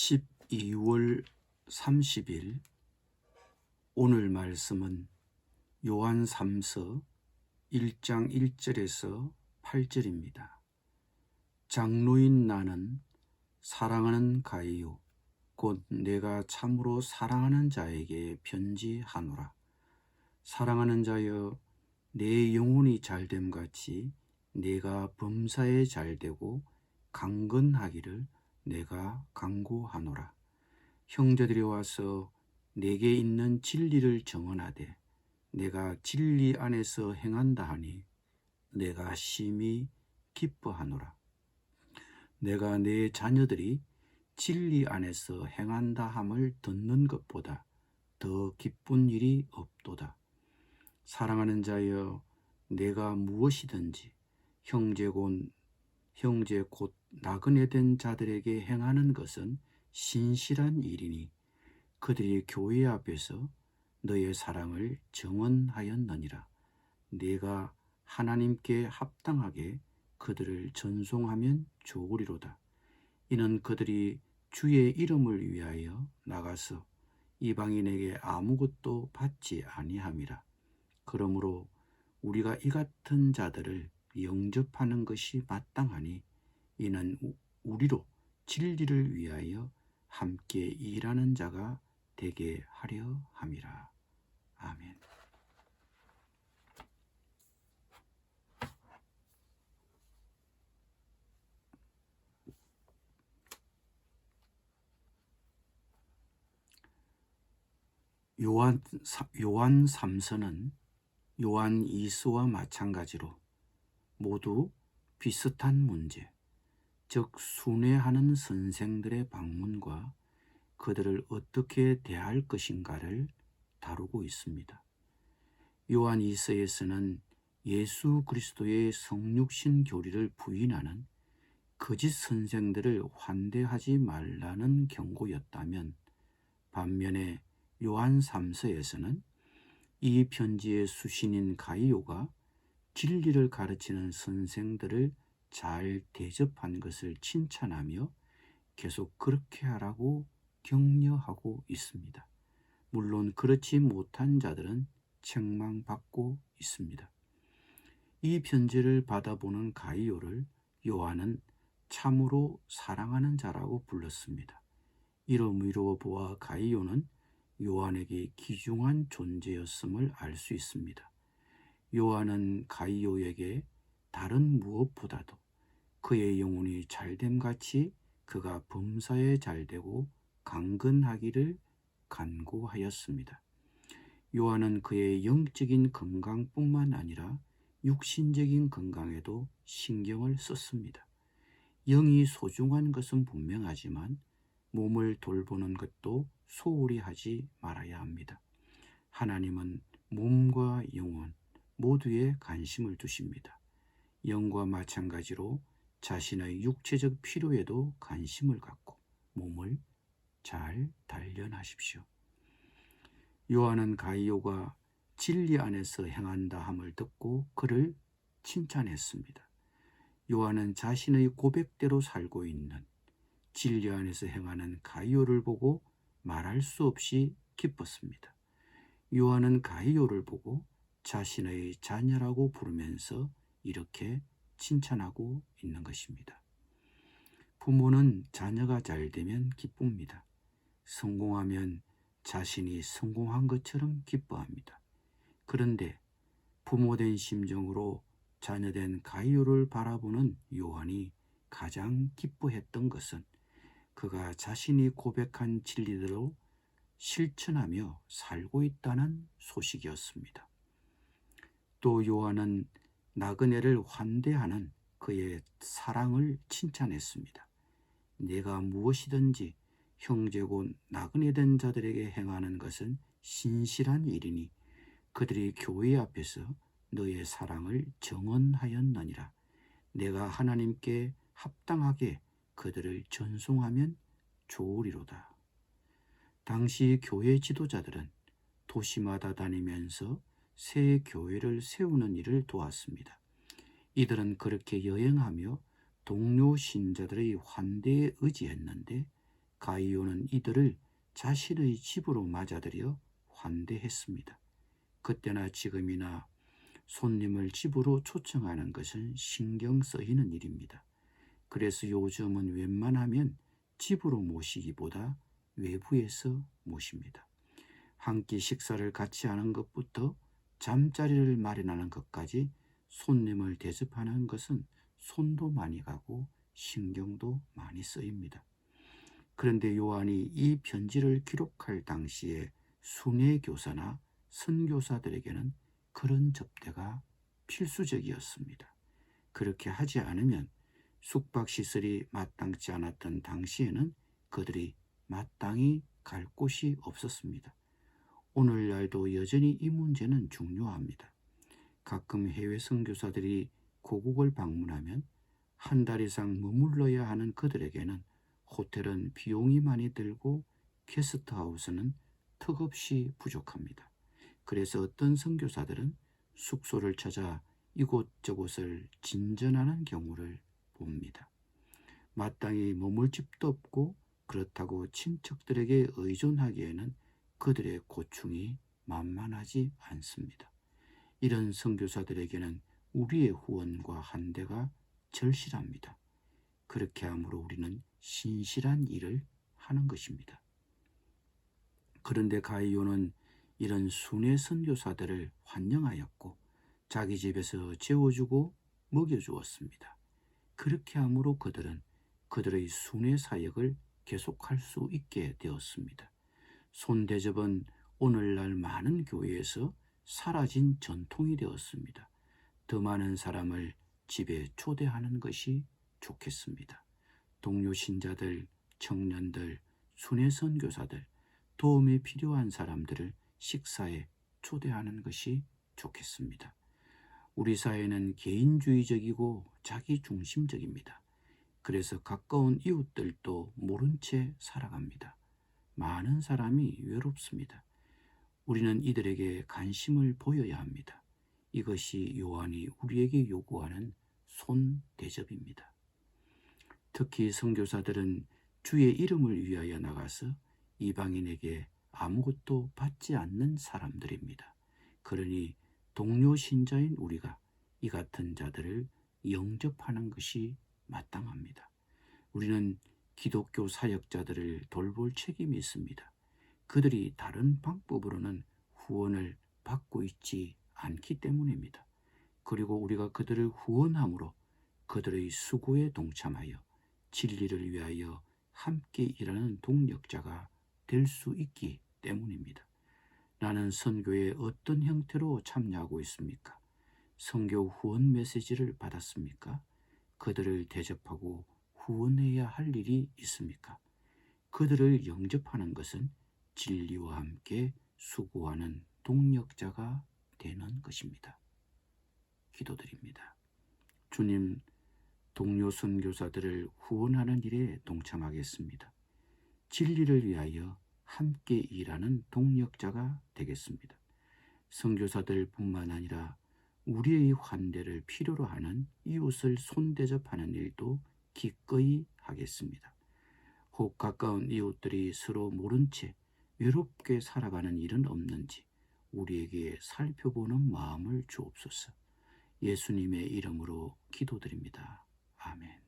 12월 30일 오늘 말씀은 요한 3서 1장 1절에서 8절입니다. 장로인 나는 사랑하는 가이요 곧 내가 참으로 사랑하는 자에게 편지하노라. 사랑하는 자여, 내 영혼이 잘됨 같이 내가 범사에 잘되고 강건하기를 내가 간구하노라. 형제들이 와서 내게 있는 진리를 정언하되 내가 진리 안에서 행한다 하니 내가 심히 기뻐하노라. 내가 내 자녀들이 진리 안에서 행한다 함을 듣는 것보다 더 기쁜 일이 없도다. 사랑하는 자여, 내가 무엇이든지 형제 곧 나그네 된 자들에게 행하는 것은 신실한 일이니 그들이 교회 앞에서 너의 사랑을 정언하였느니라. 내가 하나님께 합당하게 그들을 전송하면 좋으리로다. 이는 그들이 주의 이름을 위하여 나가서 이방인에게 아무것도 받지 아니함이라. 그러므로 우리가 이 같은 자들을 영접하는 것이 마땅하니 이는 우리로 진리를 위하여 함께 일하는 자가 되게 하려 함이라. 아멘. 요한 3서는 요한 2서와 마찬가지로 모두 비슷한 문제, 즉 순회하는 선생들의 방문과 그들을 어떻게 대할 것인가를 다루고 있습니다. 요한 2서에서는 예수 그리스도의 성육신 교리를 부인하는 거짓 선생들을 환대하지 말라는 경고였다면, 반면에 요한 3서에서는 이 편지의 수신인 가이오가 진리를 가르치는 선생들을 잘 대접한 것을 칭찬하며 계속 그렇게 하라고 격려하고 있습니다. 물론 그렇지 못한 자들은 책망받고 있습니다. 이 편지를 받아보는 가이오를 요한은 참으로 사랑하는 자라고 불렀습니다. 이러므로 보아 가이오는 요한에게 귀중한 존재였음을 알 수 있습니다. 요한은 가이오에게 다른 무엇보다도 그의 영혼이 잘됨같이 그가 범사에 잘되고 강건하기를 간구하였습니다. 요한은 그의 영적인 건강뿐만 아니라 육신적인 건강에도 신경을 썼습니다. 영이 소중한 것은 분명하지만 몸을 돌보는 것도 소홀히 하지 말아야 합니다. 하나님은 몸과 영혼 모두에 관심을 두십니다. 영과 마찬가지로 자신의 육체적 필요에도 관심을 갖고 몸을 잘 단련하십시오. 요한은 가이오가 진리 안에서 행한다 함을 듣고 그를 칭찬했습니다. 요한은 자신의 고백대로 살고 있는 진리 안에서 행하는 가이오를 보고 말할 수 없이 기뻤습니다. 요한은 가이오를 보고 자신의 자녀라고 부르면서 이렇게 칭찬하고 있는 것입니다. 부모는 자녀가 잘 되면 기쁩니다. 성공하면 자신이 성공한 것처럼 기뻐합니다. 그런데 부모된 심정으로 자녀된 가이오를 바라보는 요한이 가장 기뻐했던 것은 그가 자신이 고백한 진리대로 실천하며 살고 있다는 소식이었습니다. 또 요한은 나그네를 환대하는 그의 사랑을 칭찬했습니다. 내가 무엇이든지 형제고 나그네 된 자들에게 행하는 것은 신실한 일이니 그들이 교회 앞에서 너의 사랑을 정언하였느니라. 내가 하나님께 합당하게 그들을 전송하면 좋으리로다. 당시 교회 지도자들은 도시마다 다니면서 새 교회를 세우는 일을 도왔습니다. 이들은 그렇게 여행하며 동료 신자들의 환대에 의지했는데 가이오는 이들을 자신의 집으로 맞아들여 환대했습니다. 그때나 지금이나 손님을 집으로 초청하는 것은 신경 쓰이는 일입니다. 그래서 요즘은 웬만하면 집으로 모시기보다 외부에서 모십니다. 한 끼 식사를 같이 하는 것부터 잠자리를 마련하는 것까지 손님을 대접하는 것은 손도 많이 가고 신경도 많이 쓰입니다. 그런데 요한이 이 편지를 기록할 당시에 순회교사나 선교사들에게는 그런 접대가 필수적이었습니다. 그렇게 하지 않으면 숙박시설이 마땅치 않았던 당시에는 그들이 마땅히 갈 곳이 없었습니다. 오늘날도 여전히 이 문제는 중요합니다. 가끔 해외 선교사들이 고국을 방문하면 한 달 이상 머물러야 하는 그들에게는 호텔은 비용이 많이 들고 게스트하우스는 턱없이 부족합니다. 그래서 어떤 선교사들은 숙소를 찾아 이곳저곳을 진전하는 경우를 봅니다. 마땅히 머물 집도 없고 그렇다고 친척들에게 의존하기에는 그들의 고충이 만만하지 않습니다. 이런 선교사들에게는 우리의 후원과 한대가 절실합니다. 그렇게 함으로 우리는 신실한 일을 하는 것입니다. 그런데 가이오는 이런 순회 선교사들을 환영하였고 자기 집에서 재워주고 먹여주었습니다. 그렇게 함으로 그들은 그들의 순회 사역을 계속할 수 있게 되었습니다. 손대접은 오늘날 많은 교회에서 사라진 전통이 되었습니다. 더 많은 사람을 집에 초대하는 것이 좋겠습니다. 동료 신자들, 청년들, 순회 선교사들, 도움이 필요한 사람들을 식사에 초대하는 것이 좋겠습니다. 우리 사회는 개인주의적이고 자기중심적입니다. 그래서 가까운 이웃들도 모른 채 살아갑니다. 많은 사람이 외롭습니다. 우리는 이들에게 관심을 보여야 합니다. 이것이 요한이 우리에게 요구하는 손대접입니다. 특히 선교사들은 주의 이름을 위하여 나가서 이방인에게 아무것도 받지 않는 사람들입니다. 그러니 동료 신자인 우리가 이 같은 자들을 영접하는 것이 마땅합니다. 우리는 기독교 사역자들을 돌볼 책임이 있습니다. 그들이 다른 방법으로는 후원을 받고 있지 않기 때문입니다. 그리고 우리가 그들을 후원함으로 그들의 수고에 동참하여 진리를 위하여 함께 일하는 동력자가 될 수 있기 때문입니다. 나는 선교에 어떤 형태로 참여하고 있습니까? 선교 후원 메시지를 받았습니까? 그들을 대접하고 후원해야 할 일이 있습니까? 그들을 영접하는 것은 진리와 함께 수고하는 동력자가 되는 것입니다. 기도드립니다. 주님, 동료 선교사들을 후원하는 일에 동참하겠습니다. 진리를 위하여 함께 일하는 동력자가 되겠습니다. 선교사들뿐만 아니라 우리의 환대를 필요로 하는 이웃을 손대접하는 일도 기꺼이 하겠습니다. 혹 가까운 이웃들이 서로 모른 채 외롭게 살아가는 일은 없는지 우리에게 살펴보는 마음을 주옵소서. 예수님의 이름으로 기도드립니다. 아멘.